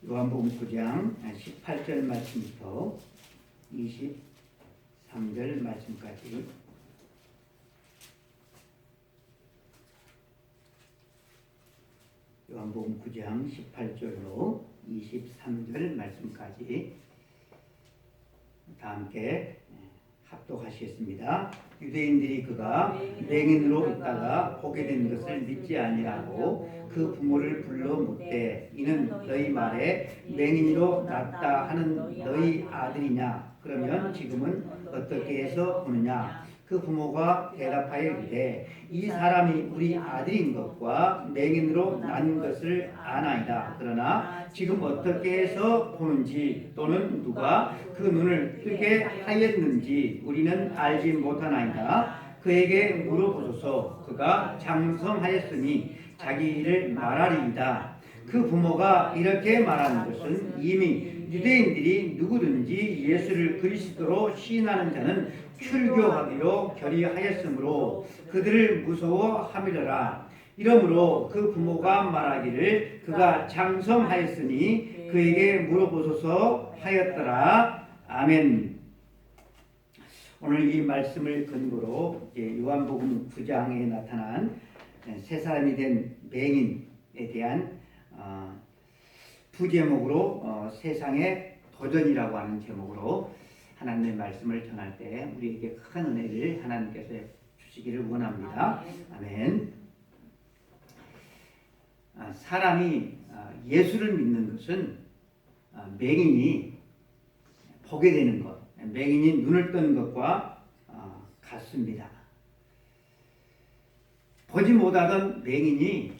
요한복음 9장 18절 말씀부터 23절 말씀까지 요한복음 9장 18절로 23절 말씀까지 다 함께 합독하시겠습니다. 유대인들이 그가 맹인으로 있다가 보게 된 것을 믿지 아니하고 그 부모를 불러 묻되 이는 너희 말에 맹인으로 났다 하는 너희 아들이냐? 그러면 지금은 어떻게 해서 보느냐? 그 부모가 대답하여 이르되 이 사람이 우리 아들인 것과 맹인으로 난 것을 아나이다. 그러나 지금 어떻게 해서 보는지 또는 누가 그 눈을 뜨게 하였는지 우리는 알지 못하나이다. 그에게 물어보소서. 그가 장성하였으니 자기 일을 말하리이다. 그 부모가 이렇게 말하는 것은 이미 유대인들이 누구든지 예수를 그리스도로 시인하는 자는 출교하기로 결의하였으므로 그들을 무서워함이더라. 이러므로 그 부모가 말하기를 그가 장성하였으니 그에게 물어보소서 하였더라. 아멘. 오늘 이 말씀을 근거로 요한복음 9장에 나타난 세 사람이 된 맹인에 대한 부제목으로 세상의 도전이라고 하는 제목으로 하나님의 말씀을 전할 때 우리에게 큰 은혜를 하나님께서 주시기를 원합니다. 아멘. 사람이 예수를 믿는 것은 맹인이 보게 되는 것, 맹인이 눈을 뜬 것과 같습니다. 보지 못하던 맹인이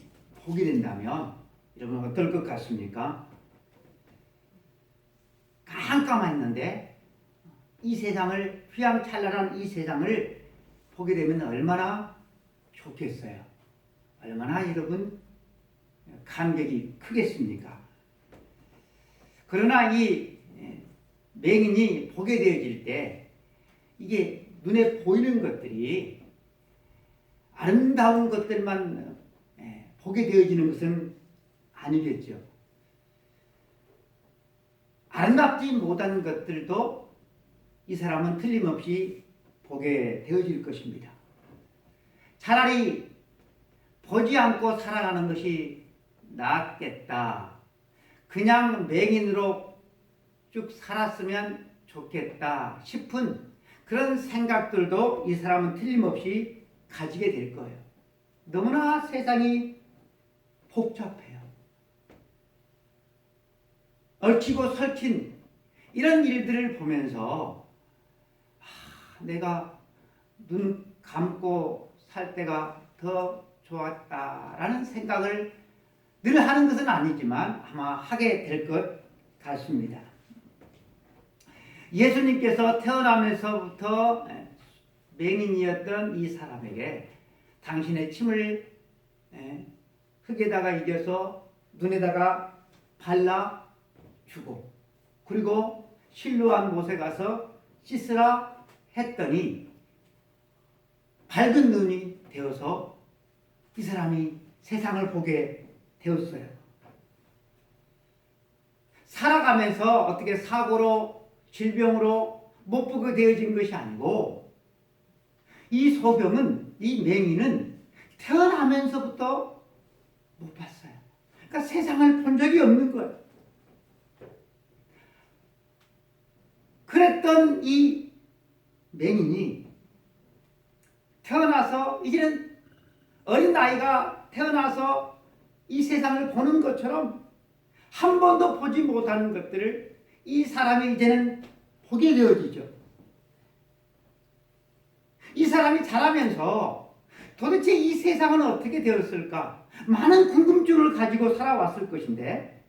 보게 된다면 여러분 어떨 것 같습니까? 깜깜했는데 이 세상을 휘황찬란한 이 세상을 보게 되면 얼마나 좋겠어요. 얼마나 여러분 감격이 크겠습니까? 그러나 이 맹인이 보게 되어질 때 이게 눈에 보이는 것들이 아름다운 것들만 보게 되어지는 것은 아니겠죠. 아름답지 못한 것들도 이 사람은 틀림없이 보게 되어질 것입니다. 차라리 보지 않고 살아가는 것이 낫겠다. 그냥 맹인으로 쭉 살았으면 좋겠다 싶은 그런 생각들도 이 사람은 틀림없이 가지게 될 거예요. 너무나 세상이 복잡해요. 얽히고 설킨 이런 일들을 보면서 내가 눈 감고 살 때가 더 좋았다라는 생각을 늘 하는 것은 아니지만 아마 하게 될 것 같습니다. 예수님께서 태어나면서부터 맹인이었던 이 사람에게 당신의 침을 흙에다가 이겨서 눈에다가 발라주고 그리고 실로암 못에 가서 씻으라 했더니 밝은 눈이 되어서 이 사람이 세상을 보게 되었어요. 살아가면서 어떻게 사고로 질병으로 못 보게 되어진 것이 아니고 이 소병은 이 맹인은 태어나면서부터 못 봤어요. 그러니까 세상을 본 적이 없는 거예요. 그랬던 이 맹인이 태어나서 이제는 어린 나이가 태어나서 이 세상을 보는 것처럼 한 번도 보지 못하는 것들을 이 사람이 이제는 보게 되어지죠. 이 사람이 자라면서 도대체 이 세상은 어떻게 되었을까? 많은 궁금증을 가지고 살아왔을 것인데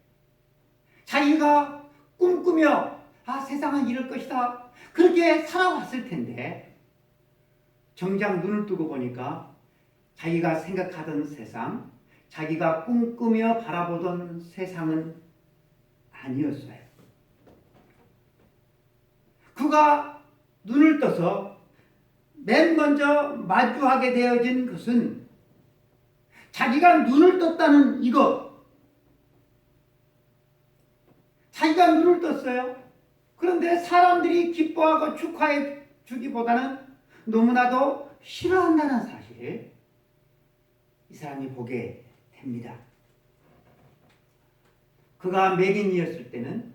자기가 꿈꾸며 세상은 이럴 것이다 그렇게 살아왔을 텐데 정작 눈을 뜨고 보니까 자기가 생각하던 세상, 자기가 꿈꾸며 바라보던 세상은 아니었어요. 그가 눈을 떠서 맨 먼저 마주하게 되어진 것은 자기가 눈을 떴다는 이것, 자기가 눈을 떴어요. 그런데 사람들이 기뻐하고 축하해 주기보다는 너무나도 싫어한다는 사실을 이 사람이 보게 됩니다. 그가 맹인이었을 때는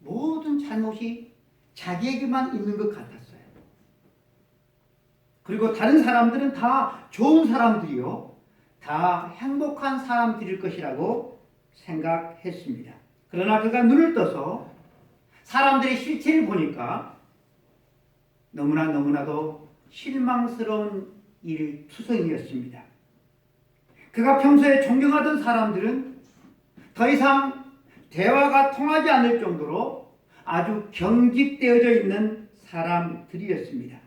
모든 잘못이 자기에게만 있는 것 같았어요. 그리고 다른 사람들은 다 좋은 사람들이요, 다 행복한 사람들일 것이라고 생각했습니다. 그러나 그가 눈을 떠서 사람들의 실체를 보니까 너무나도 실망스러운 일투성이었습니다. 그가 평소에 존경하던 사람들은 더 이상 대화가 통하지 않을 정도로 아주 경직되어져 있는 사람들이었습니다.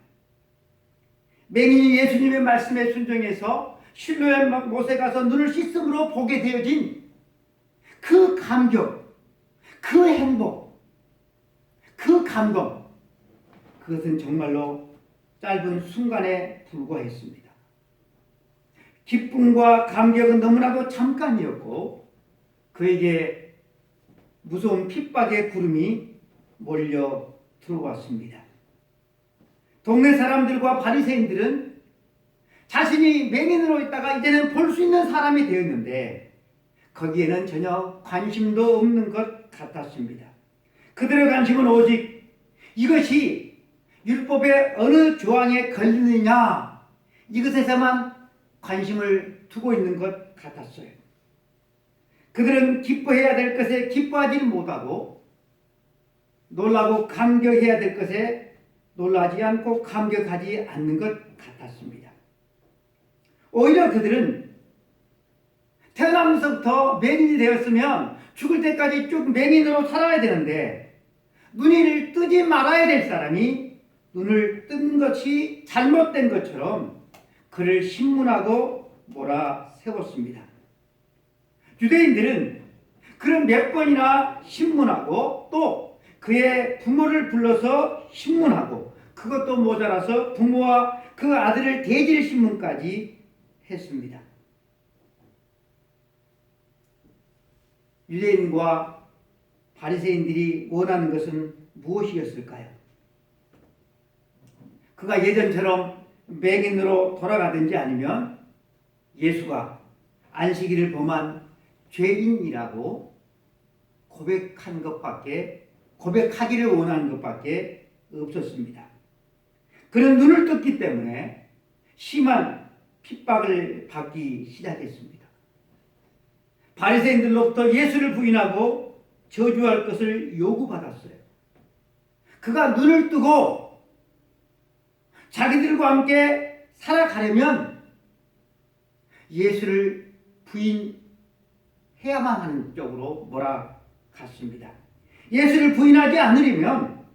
맹인이 예수님의 말씀에 순종해서 실로의 못에 가서 눈을 씻음으로 보게 되어진 그 감격, 그 행복, 그 감동, 그것은 정말로 짧은 순간에 불과했습니다. 기쁨과 감격은 너무나도 잠깐이었고 그에게 무서운 핍박의 구름이 몰려 들어왔습니다. 동네 사람들과 바리새인들은 자신이 맹인으로 있다가 이제는 볼 수 있는 사람이 되었는데 거기에는 전혀 관심도 없는 것 같았습니다. 그들의 관심은 오직 이것이 율법의 어느 조항에 걸리느냐, 이것에서만 관심을 두고 있는 것 같았어요. 그들은 기뻐해야 될 것에 기뻐하지 못하고 놀라고 감격해야 될 것에 놀라지 않고 감격하지 않는 것 같았습니다. 오히려 그들은 태어나면서부터 맹인이 되었으면 죽을 때까지 쭉 맹인으로 살아야 되는데 눈을 뜨지 말아야 될 사람이 눈을 뜬 것이 잘못된 것처럼 그를 신문하고 몰아세웠습니다. 유대인들은 그를 몇 번이나 신문하고 또 그의 부모를 불러서 신문하고 그것도 모자라서 부모와 그 아들을 대질 신문까지 했습니다. 유대인과 바리새인들이 원하는 것은 무엇이었을까요? 그가 예전처럼 맹인으로 돌아가든지 아니면 예수가 안식일을 범한 죄인이라고 고백하기를 원하는 것밖에 없었습니다. 그는 눈을 떴기 때문에 심한 핍박을 받기 시작했습니다. 바리새인들로부터 예수를 부인하고 저주할 것을 요구받았어요. 그가 눈을 뜨고 자기들과 함께 살아가려면 예수를 부인해야만 하는 쪽으로 몰아갔습니다. 예수를 부인하지 않으려면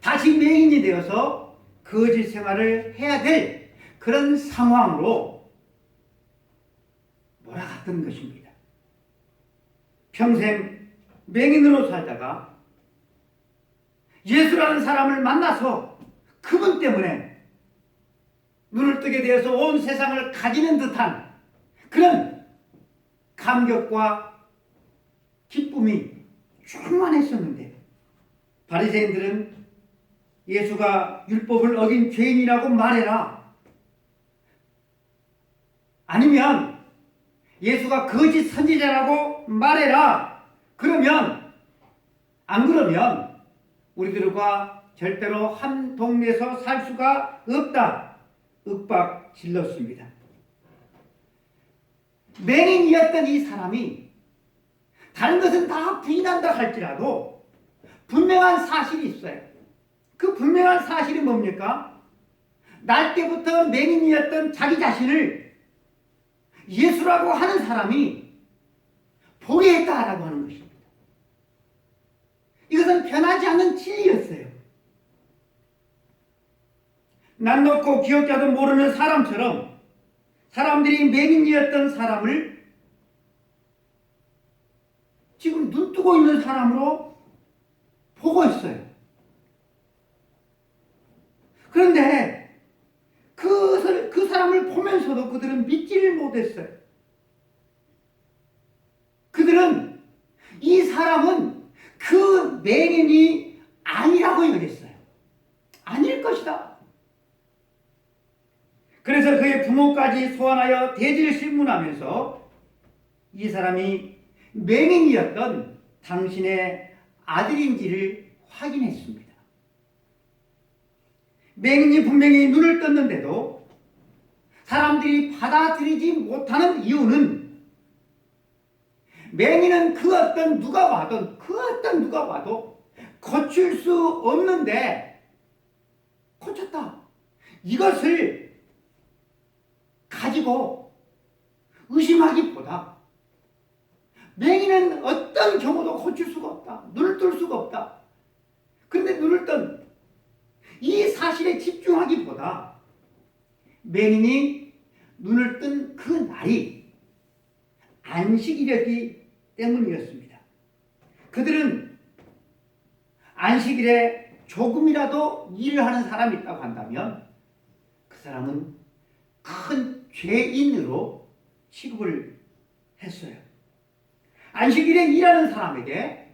다시 맹인이 되어서 거짓 생활을 해야 될 그런 상황으로 몰아갔던 것입니다. 평생 맹인으로 살다가 예수라는 사람을 만나서 그분 때문에 눈을 뜨게 되어서 온 세상을 가지는 듯한 그런 감격과 기쁨이 충만했었는데 바리새인들은 예수가 율법을 어긴 죄인이라고 말해라, 아니면 예수가 거짓 선지자라고 말해라, 안 그러면 우리들과 절대로 한 동네에서 살 수가 없다 윽박 질렀습니다. 맹인이었던 이 사람이 다른 것은 다 부인한다 할지라도 분명한 사실이 있어요. 그 분명한 사실이 뭡니까? 날 때부터 맹인이었던 자기 자신을 예수라고 하는 사람이 포기했다라고 하는 것입니다. 이것은 변하지 않는 진리였어요. 난 놓고 기억자도 모르는 사람처럼 사람들이 맹인이었던 사람을 지금 눈 뜨고 있는 사람으로 보고 있어요. 그런데 그 사람을 보면서도 그들은 믿지를 못했어요. 그들은 이 사람은 그 맹인이 아니라고 여겼어요. 아닐 것이다. 그래서 그의 부모까지 소환하여 대지를 심문하면서 이 사람이 맹인이었던 당신의 아들인지를 확인했습니다. 맹인이 분명히 눈을 떴는데도 사람들이 받아들이지 못하는 이유는 맹인은 그 어떤 누가 와도 고칠 수 없는데 고쳤다. 이것을 가지고 의심하기보다 맹인은 어떤 경우도 고칠 수가 없다. 눈을 뜰 수가 없다. 그런데 눈을 뜬 이 사실에 집중하기보다 맹인이 눈을 뜬 그 날이 안식일이었기 때문이었습니다. 그들은 안식일에 조금이라도 일을 하는 사람이 있다고 한다면 그 사람은 큰 죄인으로 취급을 했어요. 안식일에 일하는 사람에게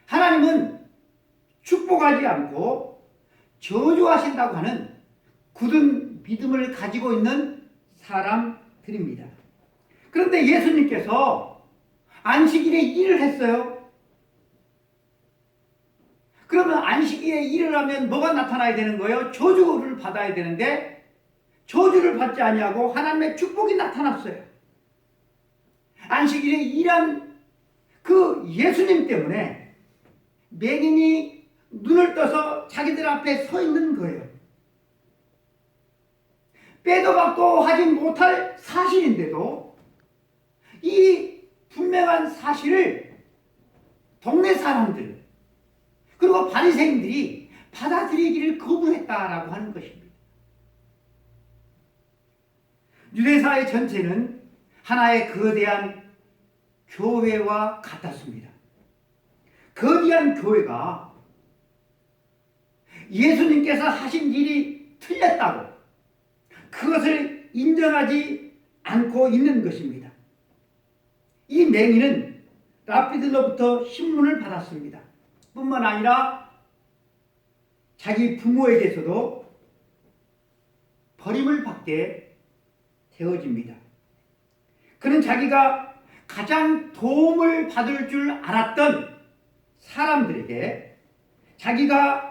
하나님은 축복하지 않고 저주하신다고 하는 굳은 믿음을 가지고 있는 사람들입니다. 그런데 예수님께서 안식일에 일을 했어요. 그러면 안식일에 일을 하면 뭐가 나타나야 되는 거예요? 저주를 받아야 되는데 저주를 받지 아니하고 하나님의 축복이 나타났어요. 안식일에 일한 그 예수님 때문에 맹인이 눈을 떠서 자기들 앞에 서 있는 거예요. 빼도 박도 하지 못할 사실인데도 이 분명한 사실을 동네 사람들 그리고 바리새인들이 받아들이기를 거부했다라고 하는 것입니다. 유대사회 전체는 하나의 거대한 교회와 같았습니다. 거대한 교회가 예수님께서 하신 일이 틀렸다고 그것을 인정하지 않고 있는 것입니다. 이 맹인은 랍비들로부터 신문을 받았습니다. 뿐만 아니라 자기 부모에게서도 버림을 받게 되어집니다. 그는 자기가 가장 도움을 받을 줄 알았던 사람들에게 자기가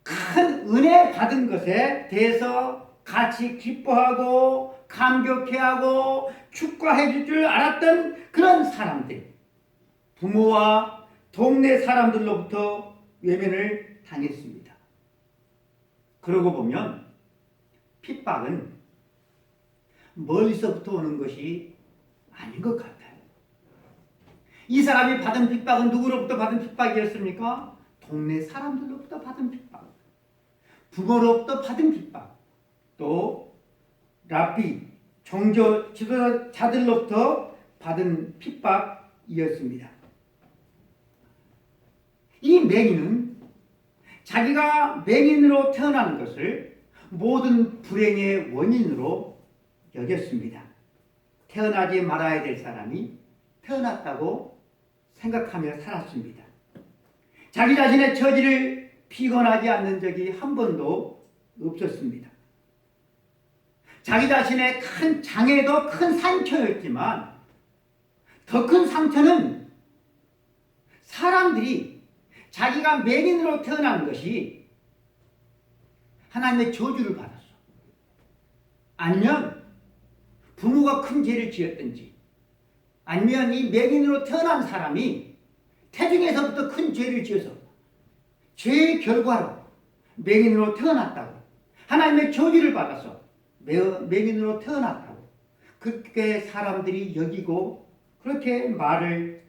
큰 은혜 받은 것에 대해서 같이 기뻐하고 감격해하고 축하해 줄 알았던 그런 사람들, 부모와 동네 사람들로부터 외면을 당했습니다. 그러고 보면 핍박은 멀리서부터 오는 것이 아닌 것 같아요. 이 사람이 받은 핍박은 누구로부터 받은 핍박이었습니까? 동네 사람들로부터 받은 핍박, 부모로부터 받은 핍박, 또 랍비, 종교 지도자들로부터 받은 핍박이었습니다. 이 맹인은 자기가 맹인으로 태어난 것을 모든 불행의 원인으로 여겼습니다. 태어나지 말아야 될 사람이 태어났다고 생각하며 살았습니다. 자기 자신의 처지를 피곤하지 않는 적이 한 번도 없었습니다. 자기 자신의 큰 장애도 큰 상처였지만 더 큰 상처는 사람들이 자기가 맹인으로 태어난 것이 하나님의 저주를 받았어. 아니면 부모가 큰 죄를 지었든지 아니면 이 맹인으로 태어난 사람이 태중에서부터 큰 죄를 지어서 죄의 결과로 맹인으로 태어났다고 하나님의 저주를 받아서 맹인으로 태어났다고 그렇게 사람들이 여기고 그렇게 말을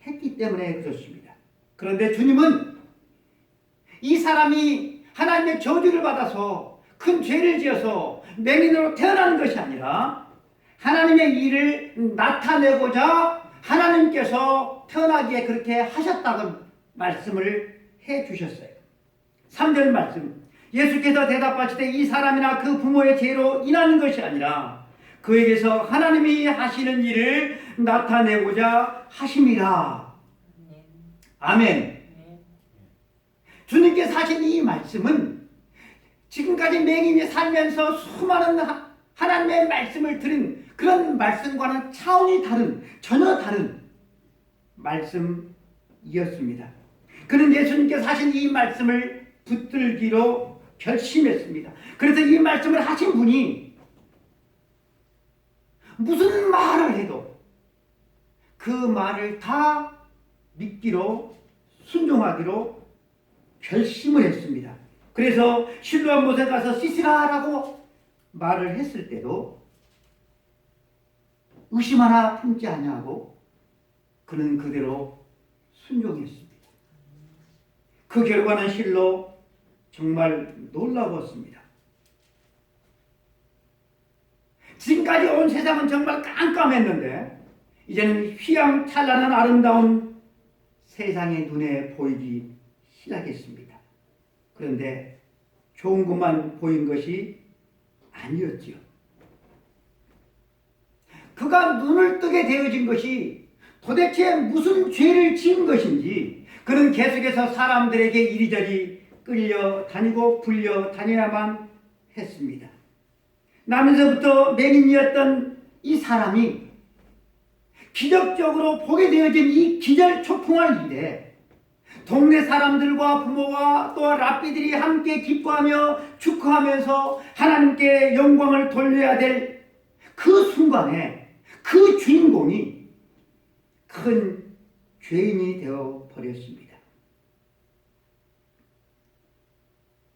했기 때문에 그렇습니다. 그런데 주님은 이 사람이 하나님의 저주를 받아서 큰 죄를 지어서 맹인으로 태어나는 것이 아니라 하나님의 일을 나타내고자 하나님께서 태어나기에 그렇게 하셨다고 말씀을 해 주셨어요. 3절 말씀, 예수께서 대답하시되 이 사람이나 그 부모의 죄로 인하는 것이 아니라 그에게서 하나님이 하시는 일을 나타내고자 하심이라. 아멘. 주님께서 하신 이 말씀은 지금까지 맹인이 살면서 수많은 하나님의 말씀을 들은 그런 말씀과는 차원이 다른, 전혀 다른 말씀이었습니다. 그는 예수님께서 하신 이 말씀을 붙들기로 결심했습니다. 그래서 이 말씀을 하신 분이 무슨 말을 해도 그 말을 다 믿기로, 순종하기로 결심을 했습니다. 그래서 실로암 못에 가서 씻으라라고 말을 했을 때도 의심 하나 품지 아니하고 그는 그대로 순종했습니다. 그 결과는 실로 정말 놀라웠습니다. 지금까지 온 세상은 정말 깜깜했는데 이제는 휘황찬란한 아름다운 세상의 눈에 보이기 시작했습니다. 그런데 좋은 것만 보인 것이 아니었지요. 그가 눈을 뜨게 되어진 것이 도대체 무슨 죄를 지은 것인지 그는 계속해서 사람들에게 이리저리 끌려다니고 불려다녀야만 했습니다. 나면서부터 맹인이었던 이 사람이 기적적으로 보게 되어진 이 기절초풍할 일에 동네 사람들과 부모와 또 랍비들이 함께 기뻐하며 축하하면서 하나님께 영광을 돌려야 될 그 순간에 그 주인공이 큰 죄인이 되어 버렸습니다.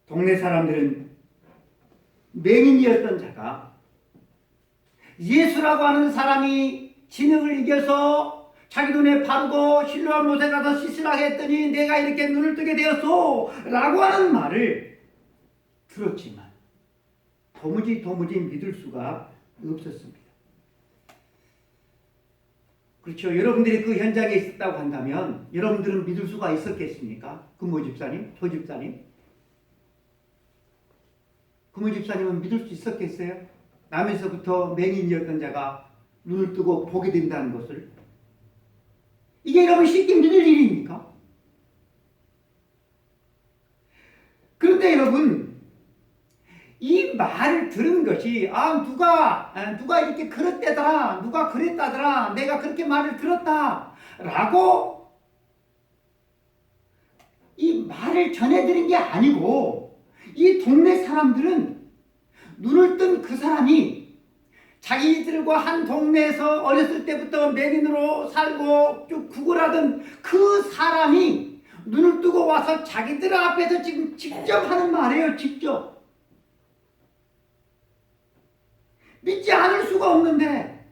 동네 사람들은 맹인이었던 자가 예수라고 하는 사람이 진흙을 이겨서 자기 눈에 바르고 실로암 못에 가서 씻으라 했더니 내가 이렇게 눈을 뜨게 되었소 라고 하는 말을 들었지만 도무지 믿을 수가 없었습니다. 그렇죠. 여러분들이 그 현장에 있었다고 한다면 여러분들은 믿을 수가 있었겠습니까? 금모 집사님, 조 집사님? 금모 집사님은 믿을 수 있었겠어요? 남에서부터 맹인이었던 자가 눈을 뜨고 보게 된다는 것을. 이게 여러분 쉽게 믿을 일입니까? 그런데 여러분 이 말을 들은 것이 누가 이렇게 그랬대더라, 누가 그랬다더라, 내가 그렇게 말을 들었다 라고 이 말을 전해드린 게 아니고 이 동네 사람들은 눈을 뜬 그 사람이 자기들과 한 동네에서 어렸을 때부터 맹인으로 살고 쭉 구걸하던 그 사람이 눈을 뜨고 와서 자기들 앞에서 지금 직접 하는 말이에요. 직접. 믿지 않을 수가 없는데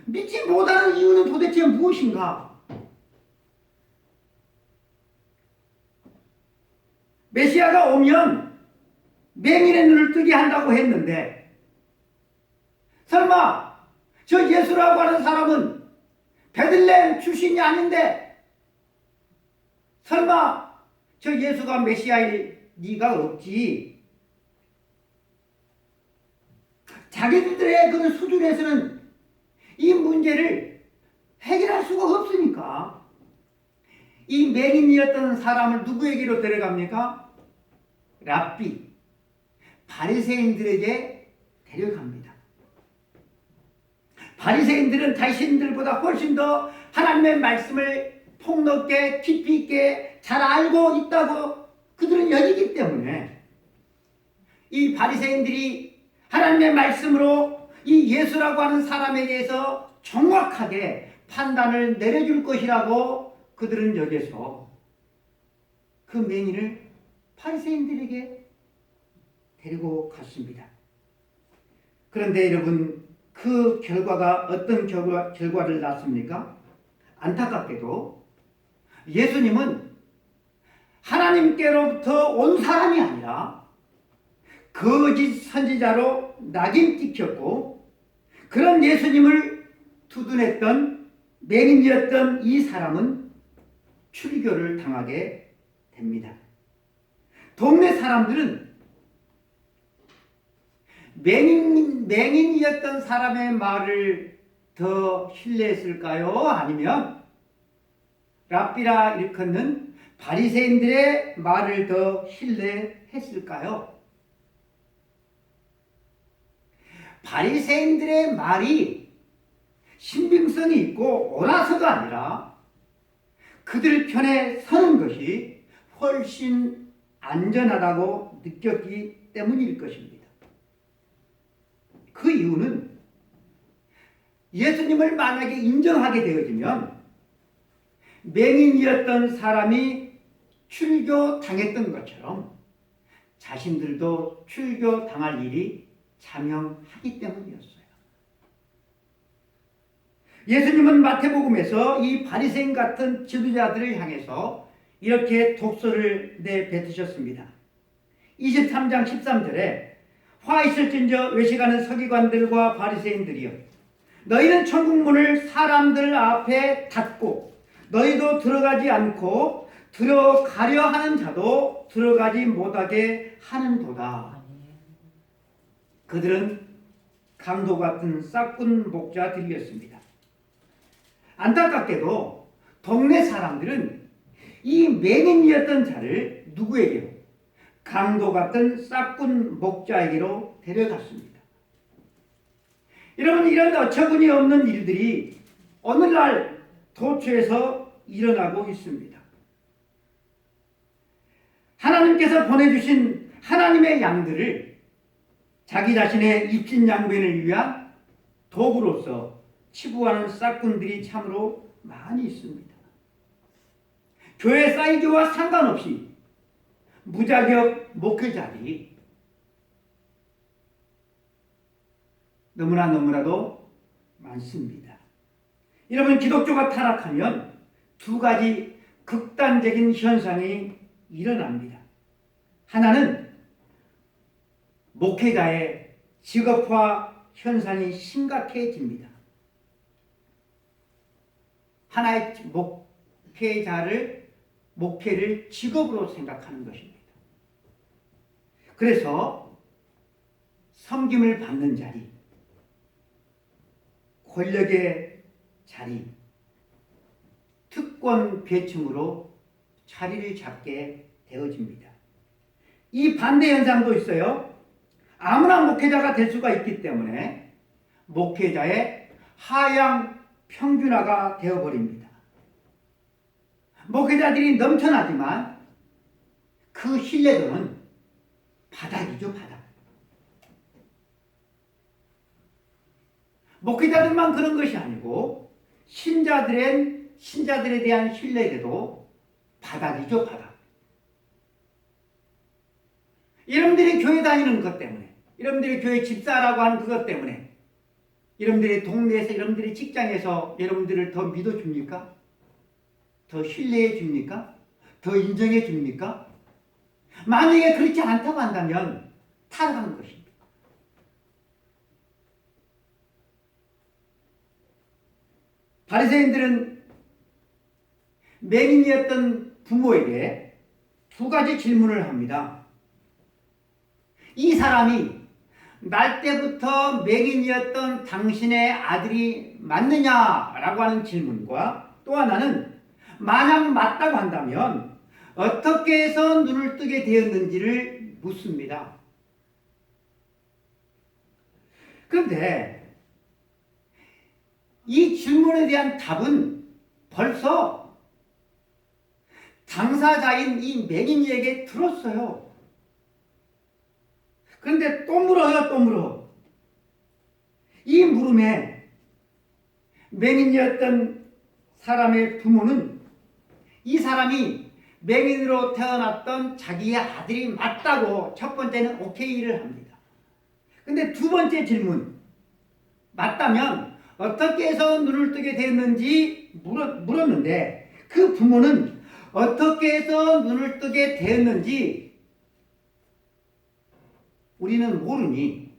믿지 못하는 이유는 도대체 무엇인가? 메시아가 오면 맹인의 눈을 뜨게 한다고 했는데 설마 저 예수라고 하는 사람은 베들레헴 출신이 아닌데 설마 저 예수가 메시아일 리가 없지. 자기들의 그런 수준에서는 이 문제를 해결할 수가 없으니까 이 맹인이었던 사람을 누구에게로 데려갑니까? 랍비, 바리새인들에게 데려갑니다. 바리새인들은 자신들보다 훨씬 더 하나님의 말씀을 폭넓게 깊이 있게 잘 알고 있다고 그들은 여기기 때문에 이 바리새인들이 하나님의 말씀으로 이 예수라고 하는 사람에 대해서 정확하게 판단을 내려줄 것이라고 그들은 여기서 그 맹인을 바리새인들에게 데리고 갔습니다. 그런데 여러분 그 결과가 어떤 결과를 낳습니까? 안타깝게도 예수님은 하나님께로부터 온 사람이 아니라 거짓 선지자로 낙인 찍혔고 그런 예수님을 두둔했던 맹인이었던 이 사람은 출교를 당하게 됩니다. 동네 사람들은 맹인이었던 사람의 말을 더 신뢰했을까요? 아니면 랍비라 일컫는 바리새인들의 말을 더 신뢰했을까요? 바리새인들의 말이 신빙성이 있고 옳아서가 아니라 그들 편에 서는 것이 훨씬 안전하다고 느꼈기 때문일 것입니다. 그 이유는 예수님을 만약에 인정하게 되어지면 맹인이었던 사람이 출교당했던 것처럼 자신들도 출교당할 일이 자명하기 때문이었어요. 예수님은 마태복음에서 이 바리새인 같은 지도자들을 향해서 이렇게 독소를 내뱉으셨습니다. 23장 13절에 화 있을진저 외식하는 서기관들과 바리새인들이여 너희는 천국문을 사람들 앞에 닫고 너희도 들어가지 않고 들어가려 하는 자도 들어가지 못하게 하는도다. 그들은 강도 같은 싹군 목자들이었습니다. 안타깝게도 동네 사람들은 이 맹인이었던 자를 누구에게로? 강도 같은 싹군 목자에게로 데려갔습니다. 여러분, 이런 어처구니 없는 일들이 오늘날 도처에서 일어나고 있습니다. 하나님께서 보내주신 하나님의 양들을 자기 자신의 입신양변을 위한 도구로서 치부하는 싹군들이 참으로 많이 있습니다. 교회 사이즈와 상관없이 무자격 목회자들이 너무나도 많습니다. 여러분, 기독교가 타락하면 두 가지 극단적인 현상이 일어납니다. 하나는 목회자의 직업화 현상이 심각해집니다. 하나의 목회를 직업으로 생각하는 것입니다. 그래서 섬김을 받는 자리, 권력의 자리, 특권 계층으로 자리를 잡게 되어집니다. 이 반대 현상도 있어요. 아무나 목회자가 될 수가 있기 때문에 목회자의 하향 평준화가 되어버립니다. 목회자들이 넘쳐나지만 그 신뢰도는 바닥이죠, 바닥. 목회자들만 그런 것이 아니고 신자들에 대한 신뢰도도 바닥이죠, 바닥. 여러분들이 교회 다니는 것 때문에, 여러분들이 교회 집사라고 하는 그것 때문에, 여러분들의 동네에서, 여러분들의 직장에서 여러분들을 더 믿어줍니까? 더 신뢰해 줍니까? 더 인정해 줍니까? 만약에 그렇지 않다고 한다면 타락한 것입니다. 바리새인들은 맹인이었던 부모에게 두 가지 질문을 합니다. 이 사람이 날 때부터 맹인이었던 당신의 아들이 맞느냐라고 하는 질문과 또 하나는 만약 맞다고 한다면 어떻게 해서 눈을 뜨게 되었는지를 묻습니다. 그런데 이 질문에 대한 답은 벌써 당사자인 이 맹인이에게 들었어요. 그런데 또 물어요, 또 물어. 이 물음에 맹인이었던 사람의 부모는 이 사람이 맹인으로 태어났던 자기의 아들이 맞다고 첫 번째는 오케이를 합니다. 근데 두 번째 질문, 맞다면 어떻게 해서 눈을 뜨게 됐는지 물었는데 그 부모는 어떻게 해서 눈을 뜨게 되었는지 우리는 모르니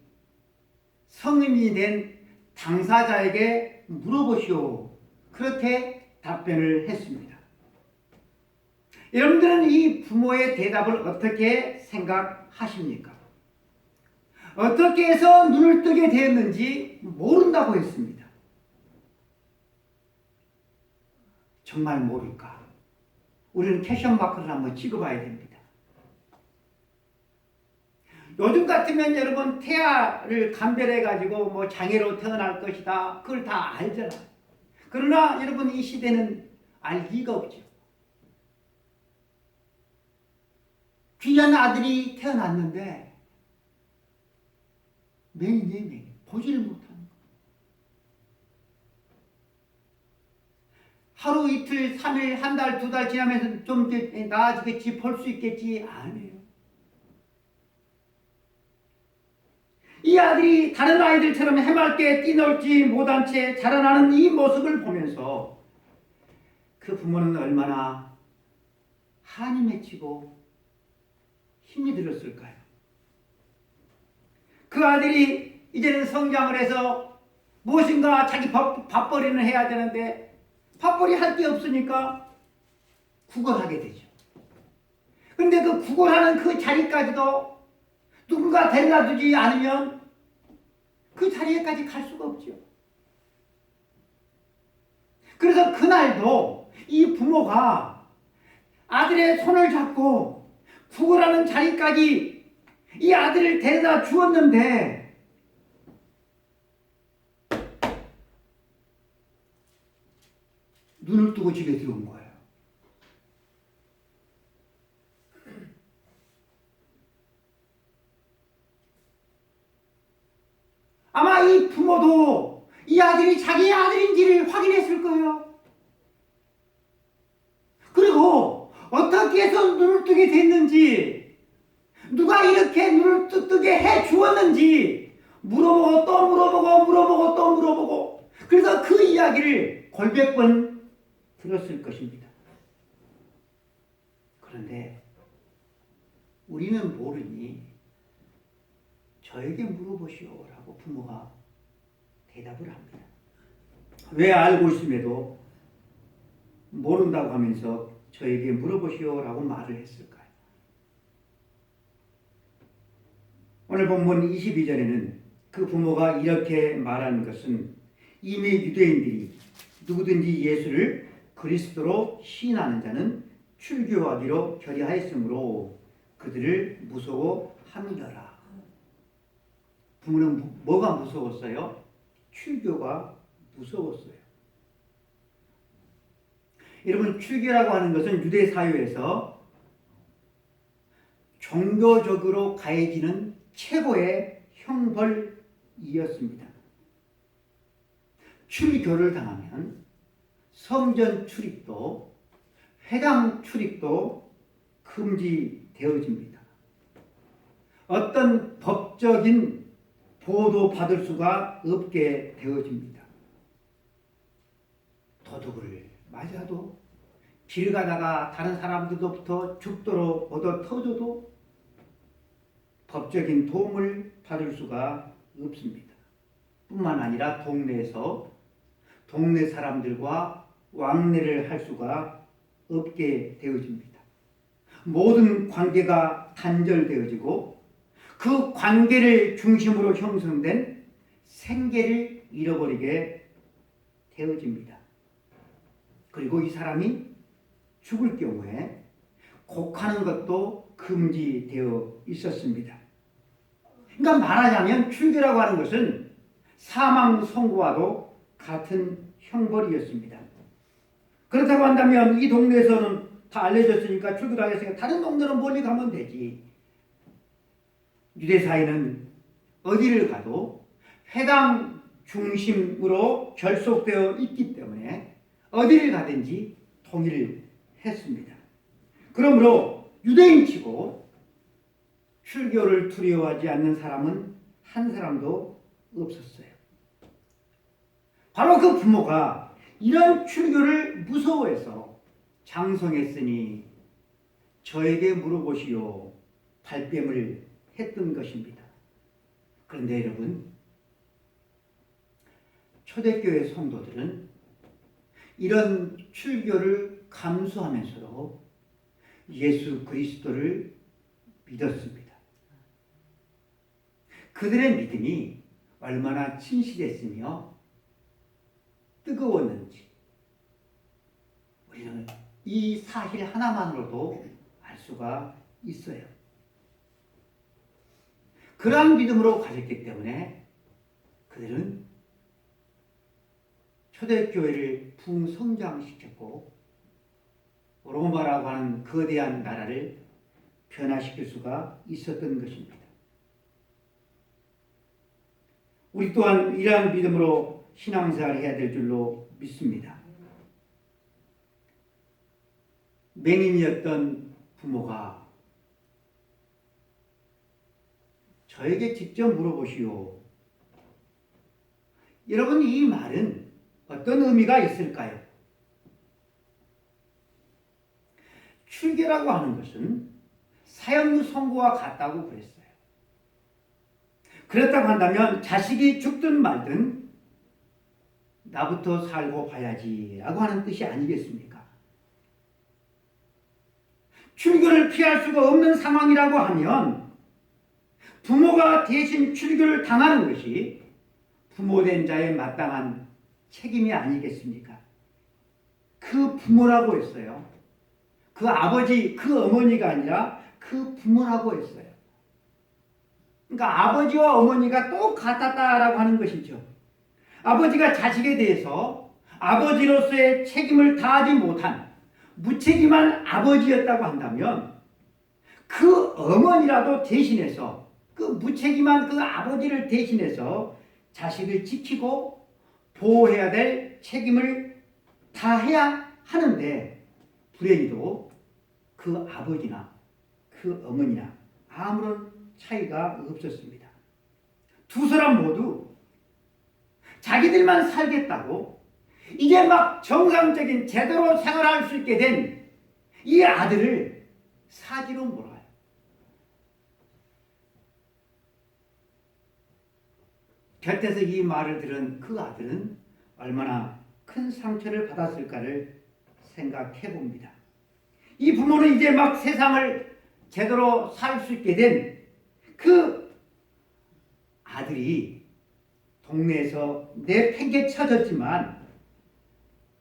성인이 된 당사자에게 물어보시오. 그렇게 답변을 했습니다. 여러분들은 이 부모의 대답을 어떻게 생각하십니까? 어떻게 해서 눈을 뜨게 되었는지 모른다고 했습니다. 정말 모를까? 우리는 캐션 마크를 한번 찍어봐야 됩니다. 요즘 같으면 여러분 태아를 감별해가지고 뭐 장애로 태어날 것이다. 그걸 다 알잖아. 그러나 여러분 이 시대는 알 리가 없죠. 귀한 아들이 태어났는데 맹 보지를 못하는 거. 하루 이틀 3일 한 달 두 달 지나면서 좀 나아지겠지 볼 수 있겠지 아니에요. 이 아들이 다른 아이들처럼 해맑게 뛰놀지 못한 채 자라나는 이 모습을 보면서 그 부모는 얼마나 한이 맺히고 힘이 들었을까요? 그 아들이 이제는 성장을 해서 무엇인가 자기 밥벌이는 해야 되는데 밥벌이 할 게 없으니까 구걸하게 되죠. 그런데 그 구걸하는 그 자리까지도 누군가 데려다 주지 않으면 그 자리에까지 갈 수가 없죠. 그래서 그날도 이 부모가 아들의 손을 잡고 구걸하는 자리까지 이 아들을 데려다 주었는데 눈을 뜨고 집에 들어온 거예요. 아마 이 부모도 이 아들이 자기의 아들인지를 확인했을 거예요. 그리고 어떻게 해서 눈을 뜨게 됐는지, 누가 이렇게 눈을 뜨게 해 주었는지 물어보고 또 물어보고 또 물어보고, 그래서 그 이야기를 골백 번 들었을 것입니다. 그런데 우리는 모르니 저에게 물어보시오라고 부모가 대답을 합니다. 왜 알고 있음에도 모른다고 하면서 저에게 물어보시오라고 말을 했을까요? 오늘 본문 22절에는 그 부모가 이렇게 말하는 것은 이미 유대인들이 누구든지 예수를 그리스도로 시인하는 자는 출교하기로 결의하였으므로 그들을 무서워함이더라. 부모는 뭐가 무서웠어요? 출교가 무서웠어요. 여러분, 출교라고 하는 것은 유대 사회에서 종교적으로 가해지는 최고의 형벌이었습니다. 출교를 당하면 성전 출입도 회당 출입도 금지되어집니다. 어떤 법적인 보호도 받을 수가 없게 되어집니다. 도둑을 맞아도 길 가다가 다른 사람들로부터 죽도록 얻어 터져도 법적인 도움을 받을 수가 없습니다. 뿐만 아니라 동네에서 동네 사람들과 왕래를 할 수가 없게 되어집니다. 모든 관계가 단절되어지고 그 관계를 중심으로 형성된 생계를 잃어버리게 되어집니다. 그리고 이 사람이 죽을 경우에 곡하는 것도 금지되어 있었습니다. 그러니까 말하자면 출교라고 하는 것은 사망 선고와도 같은 형벌이었습니다. 그렇다고 한다면 이 동네에서는 다 알려졌으니까 출교도 하겠으니까 다른 동네로 멀리 가면 되지. 유대 사회는 어디를 가도 회당 중심으로 결속되어 있기 때문에 어디를 가든지 통일했습니다. 그러므로 유대인치고 출교를 두려워하지 않는 사람은 한 사람도 없었어요. 바로 그 부모가 이런 출교를 무서워해서 장성했으니 저에게 물어보시오 발뺌을 했던 것입니다. 그런데 여러분, 초대교회 성도들은 이런 출교를 감수하면서도 예수 그리스도를 믿었습니다. 그들의 믿음이 얼마나 진실했으며 뜨거웠는지 우리는 이 사실 하나만으로도 알 수가 있어요. 그러한 믿음으로 가졌기 때문에 그들은 초대교회를 풍성장시켰고 로마라고 하는 거대한 나라를 변화시킬 수가 있었던 것입니다. 우리 또한 이러한 믿음으로 신앙생활을 해야 될 줄로 믿습니다. 맹인이었던 부모가 저에게 직접 물어보시오. 여러분, 이 말은 어떤 의미가 있을까요? 출교라고 하는 것은 사형 선고와 같다고 그랬어요. 그렇다고 한다면 자식이 죽든 말든 나부터 살고 봐야지 라고 하는 뜻이 아니겠습니까? 출교를 피할 수가 없는 상황이라고 하면 부모가 대신 출교를 당하는 것이 부모된 자의 마땅한 책임이 아니겠습니까? 그 부모라고 했어요. 그 아버지, 그 어머니가 아니라 그 부모라고 했어요. 그러니까 아버지와 어머니가 똑같았다라고 하는 것이죠. 아버지가 자식에 대해서 아버지로서의 책임을 다하지 못한 무책임한 아버지였다고 한다면 그 어머니라도 대신해서 그 무책임한 그 아버지를 대신해서 자식을 지키고 보호해야 될 책임을 다해야 하는데 불행히도 그 아버지나 그 어머니나 아무런 차이가 없었습니다. 두 사람 모두 자기들만 살겠다고 이제 막 정상적인 제대로 생활할 수 있게 된 이 아들을 사지로 몰아요. 곁에서 이 말을 들은 그 아들은 얼마나 큰 상처를 받았을까를 생각해 봅니다. 이 부모는 이제 막 세상을 제대로 살 수 있게 된 그 아들이 동네에서 내팽개쳐졌지만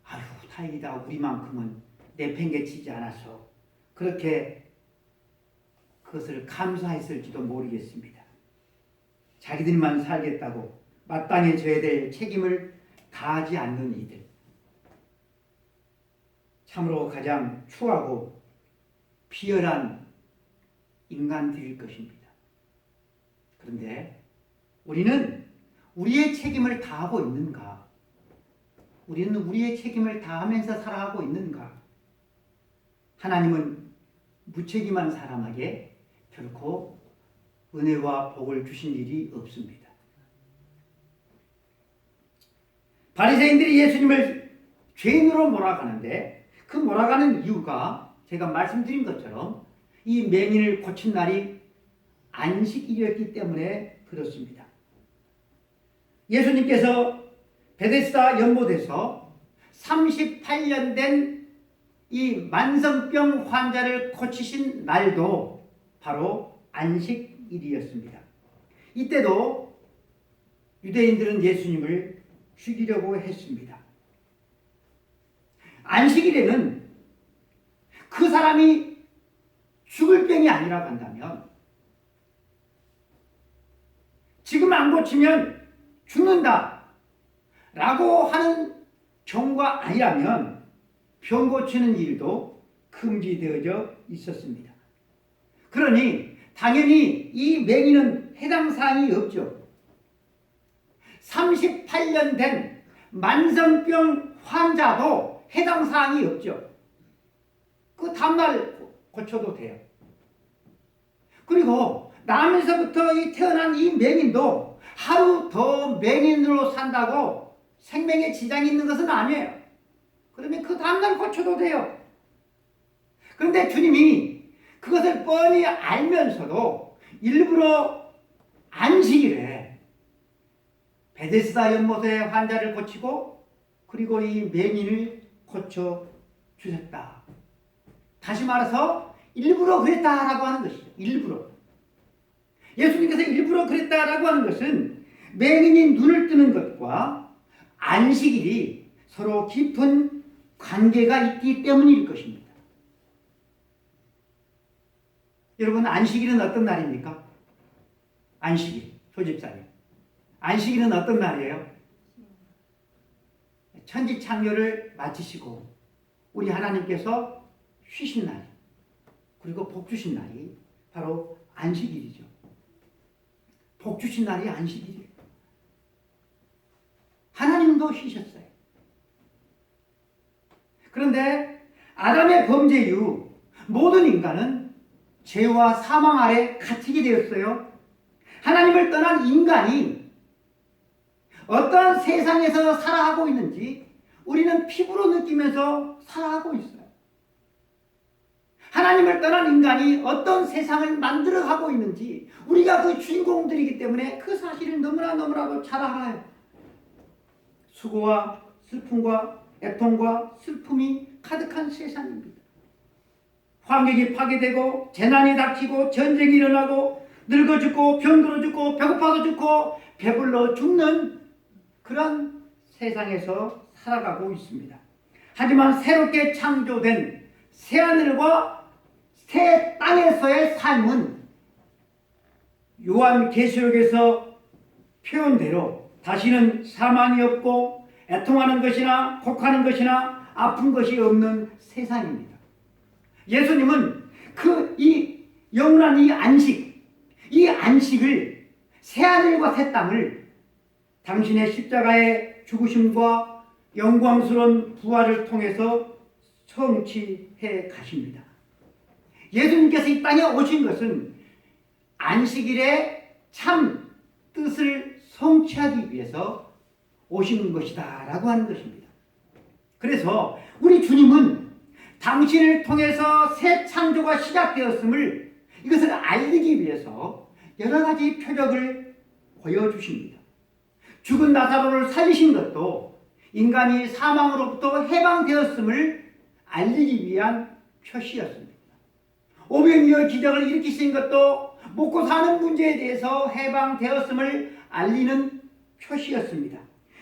아유 다행이다 우리만큼은 내팽개치지 않아서 그렇게 그것을 감사했을지도 모르겠습니다. 자기들만 살겠다고 마땅히 져야 될 책임을 다하지 않는 이들 참으로 가장 추하고 비열한 인간들일 것입니다. 그런데 우리는 우리의 책임을 다하고 있는가? 우리는 우리의 책임을 다하면서 살아가고 있는가? 하나님은 무책임한 사람에게 결코 은혜와 복을 주신 일이 없습니다. 바리새인들이 예수님을 죄인으로 몰아가는데 그 몰아가는 이유가 제가 말씀드린 것처럼 이 맹인을 고친 날이 안식일이었기 때문에 그렇습니다. 예수님께서 베데스다 연못에서 38년 된 이 만성병 환자를 고치신 날도 바로 안식일이었습니다. 이때도 유대인들은 예수님을 죽이려고 했습니다. 안식일에는 그 사람이 죽을 병이 아니라고 한다면 지금 안 고치면 죽는다 라고 하는 경우가 아니라면 병 고치는 일도 금지되어져 있었습니다. 그러니 당연히 이 맹인은 해당 사항이 없죠. 38년 된 만성병 환자도 해당 사항이 없죠. 그 다음날 고쳐도 돼요. 그리고 나면서부터 태어난 이 맹인도 하루 더 맹인으로 산다고 생명에 지장이 있는 것은 아니에요. 그러면 그 다음날 고쳐도 돼요. 그런데 주님이 그것을 뻔히 알면서도 일부러 안식일에 베데스다 연못의 환자를 고치고 그리고 이 맹인을 고쳐 주셨다. 다시 말해서 일부러 그랬다라고 하는 것이죠. 일부러. 예수님께서 일부러 그랬다라고 하는 것은 맹인이 눈을 뜨는 것과 안식일이 서로 깊은 관계가 있기 때문일 것입니다. 여러분, 안식일은 어떤 날입니까? 안식일, 소집사님. 안식일은 어떤 날이에요? 천지창조를 마치시고 우리 하나님께서 쉬신 날, 그리고 복 주신 날이 바로 안식일이죠. 복 주신 날이 안식일이에요. 하나님도 쉬셨어요. 그런데 아담의 범죄 이후 모든 인간은 죄와 사망 아래 갇히게 되었어요. 하나님을 떠난 인간이 어떠한 세상에서 살아가고 있는지 우리는 피부로 느끼면서 살아가고 있어요. 하나님을 떠난 인간이 어떤 세상을 만들어가고 있는지 우리가 그 주인공들이기 때문에 그 사실을 너무나도 잘 알아요. 수고와 슬픔과 애통과 슬픔이 가득한 세상입니다. 환경이 파괴되고 재난이 닥치고 전쟁이 일어나고 늙어 죽고 병들어 죽고 배고파서 죽고 배불러 죽는 그런 세상에서 살아가고 있습니다. 하지만 새롭게 창조된 새하늘과 새 땅에서의 삶은 요한계시록에서 표현대로 다시는 사망이 없고 애통하는 것이나 곡하는 것이나 아픈 것이 없는 세상입니다. 예수님은 이 영원한 이 안식을 새하늘과 새 땅을 당신의 십자가의 죽으심과 영광스러운 부활을 통해서 성취해 가십니다. 예수님께서 이 땅에 오신 것은 안식일의 참 뜻을 성취하기 위해서 오신 것이다 라고 하는 것입니다. 그래서 우리 주님은 당신을 통해서 새 창조가 시작되었음을 이것을 알리기 위해서 여러 가지 표적을 보여주십니다. 죽은 나사로를 살리신 것도 인간이 사망으로부터 해방되었음을 알리기 위한 표시였습니다. 오병이어 기적을 일으키신 것도 먹고 사는 문제에 대해서 해방되었음을 알리는 표시였습니다.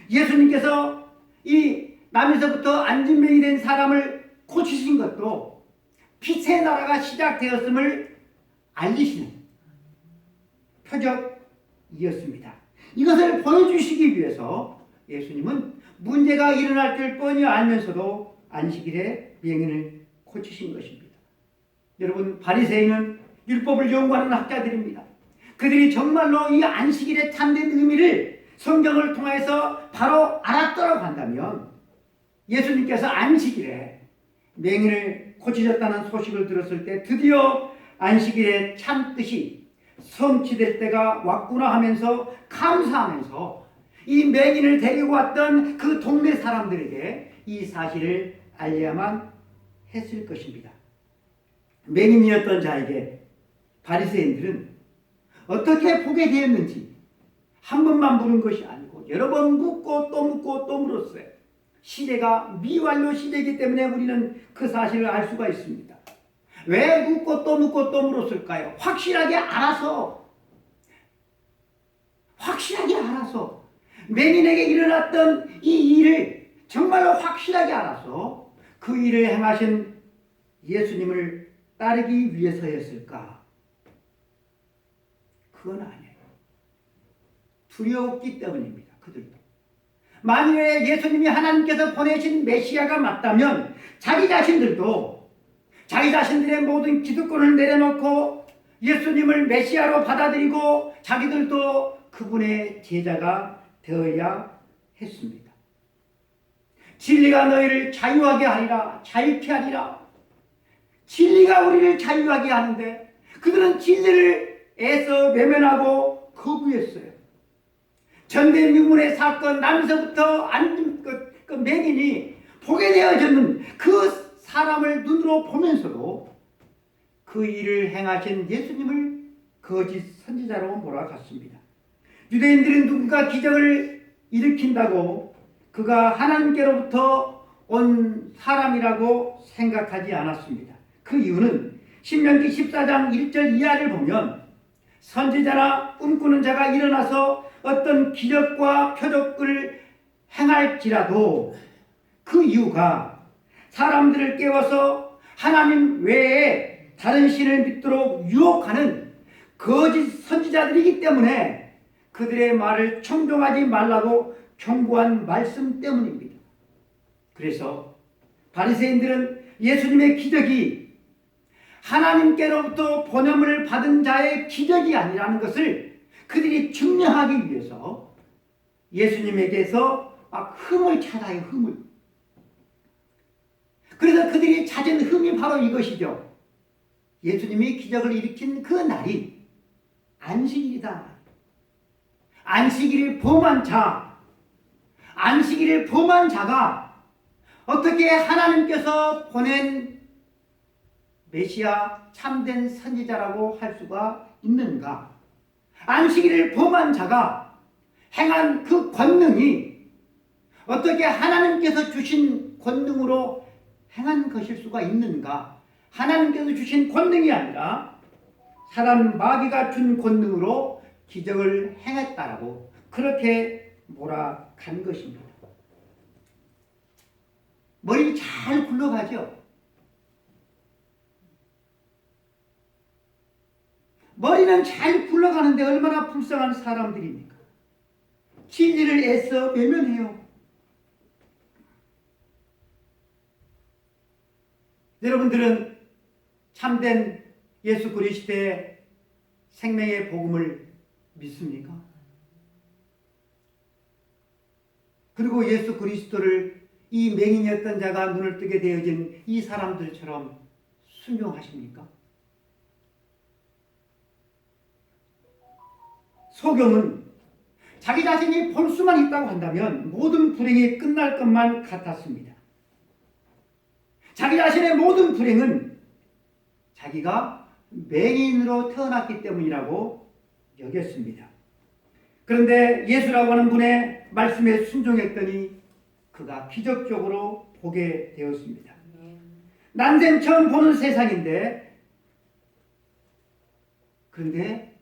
예수님께서 이 남에서부터 안진병이 된 사람을 고치신 것도 빛의 나라가 시작되었음을 알리시는 표적이었습니다. 이것을 보여주시기 위해서 예수님은 문제가 일어날 줄 뻔히 알면서도 안식일에 맹인을 고치신 것입니다. 여러분, 바리새인은 율법을 연구하는 학자들입니다. 그들이 정말로 이 안식일의 참된 의미를 성경을 통해서 바로 알았더라고 한다면 예수님께서 안식일에 맹인을 고치셨다는 소식을 들었을 때 드디어 안식일의 참뜻이 성취될 때가 왔구나 하면서 감사하면서 이 맹인을 데리고 왔던 그 동네 사람들에게 이 사실을 알려야만 했을 것입니다. 맹인이었던 자에게 바리새인들은 어떻게 보게 되었는지 한 번만 물은 것이 아니고 여러 번 묻고 또 물었어요. 시대가 미완료 시대이기 때문에 우리는 그 사실을 알 수가 있습니다. 왜 묻고 또 물었을까요? 확실하게 알아서 맹인에게 일어났던 이 일을 정말로 확실하게 알아서 그 일을 행하신 예수님을 따르기 위해서였을까? 그건 아니에요. 두려웠기 때문입니다. 그들도. 만일에 예수님이 하나님께서 보내신 메시아가 맞다면 자기 자신들의 모든 기득권을 내려놓고 예수님을 메시아로 받아들이고 자기들도 그분의 제자가 되어야 했습니다. 진리가 너희를 자유하게 하리라, 자유케 하리라. 진리가 우리를 자유하게 하는데 그들은 진리를 애써 외면하고 거부했어요. 전대미문의 사건 남에서부터 그 맹인이 보게 되어졌는 그 사람을 눈으로 보면서도 그 일을 행하신 예수님을 거짓 선지자로 몰아갔습니다. 유대인들은 누군가 기적을 일으킨다고 그가 하나님께로부터 온 사람이라고 생각하지 않았습니다. 그 이유는 신명기 14장 1절 이하를 보면 선지자나 꿈꾸는 자가 일어나서 어떤 기적과 표적을 행할지라도 그 이유가 사람들을 깨워서 하나님 외에 다른 신을 믿도록 유혹하는 거짓 선지자들이기 때문에 그들의 말을 청종하지 말라고 경고한 말씀 때문입니다. 그래서 바리새인들은 예수님의 기적이 하나님께로부터 번영을 받은 자의 기적이 아니라는 것을 그들이 증명하기 위해서 예수님에게서 막 흠을 찾아요. 흠을. 그래서 그들이 찾은 흠이 바로 이것이죠. 예수님이 기적을 일으킨 그 날이 안식일이다. 안식일을 범한 자, 안식일을 범한 자가 어떻게 하나님께서 보낸 메시아 참된 선지자라고 할 수가 있는가? 안식일을 범한 자가 행한 그 권능이 어떻게 하나님께서 주신 권능으로 행한 것일 수가 있는가? 하나님께서 주신 권능이 아니라 사람 마귀가 준 권능으로 기적을 행했다라고 그렇게 몰아간 것입니다. 머리 잘 굴러가죠? 머리는 잘 굴러가는데 얼마나 불쌍한 사람들입니까? 진리를 애써 외면해요. 여러분들은 참된 예수 그리스도의 생명의 복음을 믿습니까? 그리고 예수 그리스도를 이 맹인이었던 자가 눈을 뜨게 되어진 이 사람들처럼 순종하십니까? 소경은 자기 자신이 볼 수만 있다고 한다면 모든 불행이 끝날 것만 같았습니다. 자기 자신의 모든 불행은 자기가 맹인으로 태어났기 때문이라고 여겼습니다. 그런데 예수라고 하는 분의 말씀에 순종했더니 그가 기적적으로 보게 되었습니다. 난생 처음 보는 세상인데 그런데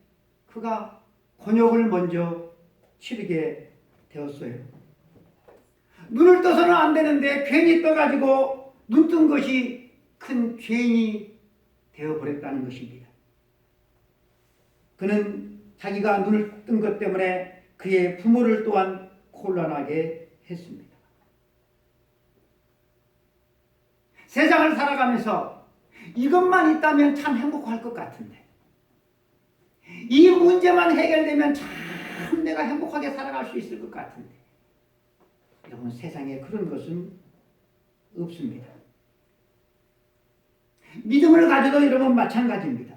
그가 곤욕을 먼저 치르게 되었어요. 눈을 떠서는 안 되는데 괜히 떠가지고 눈 뜬 것이 큰 죄인이 되어버렸다는 것입니다. 그는 자기가 눈을 뜬 것 때문에 그의 부모를 또한 곤란하게 했습니다. 세상을 살아가면서 이것만 있다면 참 행복할 것 같은데 이 문제만 해결되면 참 내가 행복하게 살아갈 수 있을 것 같은데 여러분 세상에 그런 것은 없습니다. 믿음을 가져도 여러분 마찬가지입니다.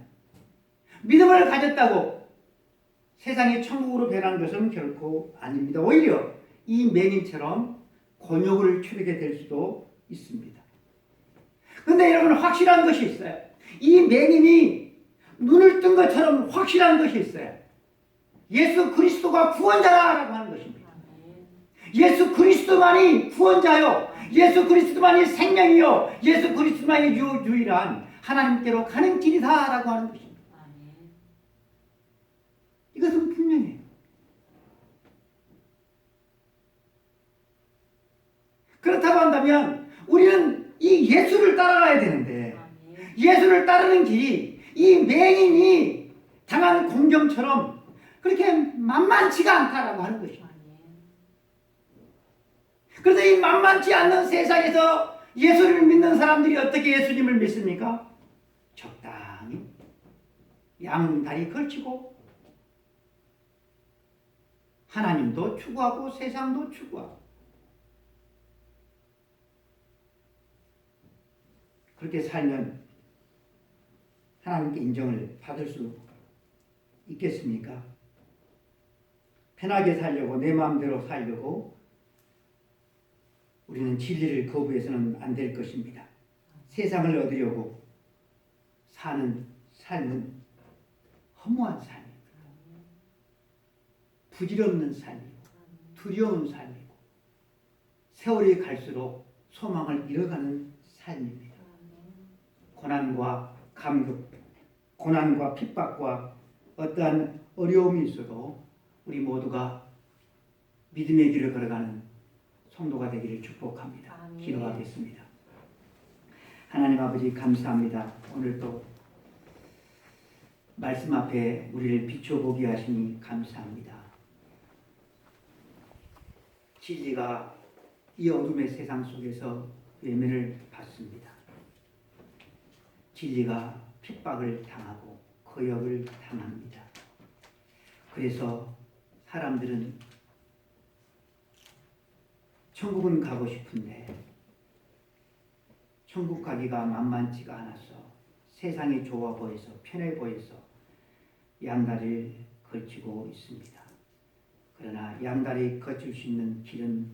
믿음을 가졌다고 세상이 천국으로 변한 것은 결코 아닙니다. 오히려 이 맹인처럼 곤욕을 치르게 될 수도 있습니다. 그런데 여러분 확실한 것이 있어요. 이 맹인이 눈을 뜬 것처럼 확실한 것이 있어요. 예수 그리스도가 구원자라고 하는 것입니다. 예수 그리스도만이 구원자요. 예수 그리스도만이 생명이요. 예수 그리스도만이 유일한 하나님께로 가는 길이다라고 하는 것입니다. 이것은 분명해요. 그렇다고 한다면 우리는 이 예수를 따라가야 되는데 예수를 따르는 길이 이 맹인이 당한 공경처럼 그렇게 만만치가 않다라고 하는 것입니다. 그래서 이 만만치 않는 세상에서 예수를 믿는 사람들이 어떻게 예수님을 믿습니까? 적당히 양다리 걸치고 하나님도 추구하고 세상도 추구하고 그렇게 살면 하나님께 인정을 받을 수 있겠습니까? 편하게 살려고 내 마음대로 살려고 우리는 진리를 거부해서는 안 될 것입니다. 세상을 얻으려고 사는 삶은 허무한 삶이고 부질없는 삶이고 두려운 삶이고 세월이 갈수록 소망을 잃어가는 삶입니다. 고난과 감격, 고난과 핍박과 어떠한 어려움이 있어도 우리 모두가 믿음의 길을 걸어가는 성도가 되기를 축복합니다. 아멘. 기도하겠습니다. 하나님 아버지 감사합니다. 오늘 또 말씀 앞에 우리를 비춰보게 하시니 감사합니다. 진리가 이 어둠의 세상 속에서 외면을 받습니다. 진리가 핍박을 당하고 거역을 당합니다. 그래서 사람들은 천국은 가고 싶은데 천국 가기가 만만치가 않아서 세상이 좋아 보여서 편해 보여서 양다리를 걸치고 있습니다. 그러나 양다리 거칠 수 있는 길은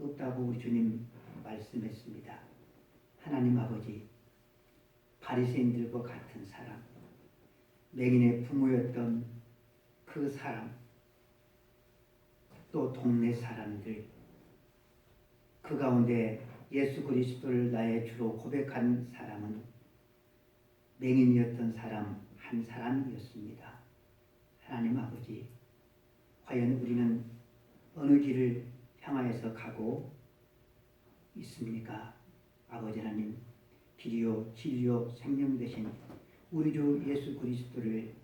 없다고 우리 주님 말씀했습니다. 하나님 아버지, 바리새인들과 같은 사람, 맹인의 부모였던 그 사람, 또 동네 사람들, 그 가운데 예수 그리스도를 나의 주로 고백한 사람은 맹인이었던 사람 한 사람이었습니다. 하나님 아버지, 과연 우리는 어느 길을 향하여서 가고 있습니까? 아버지 하나님, 길이요 진리요 생명 되신 우리 주 예수 그리스도를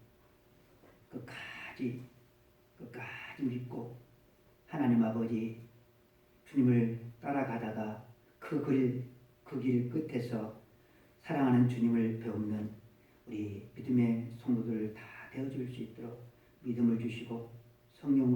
끝까지 믿고 하나님 아버지 주님을 따라가다가 그 길 끝에서 사랑하는 주님을 배우는 우리 믿음의 성도들 다 되어줄 수 있도록 믿음을 주시고 성령을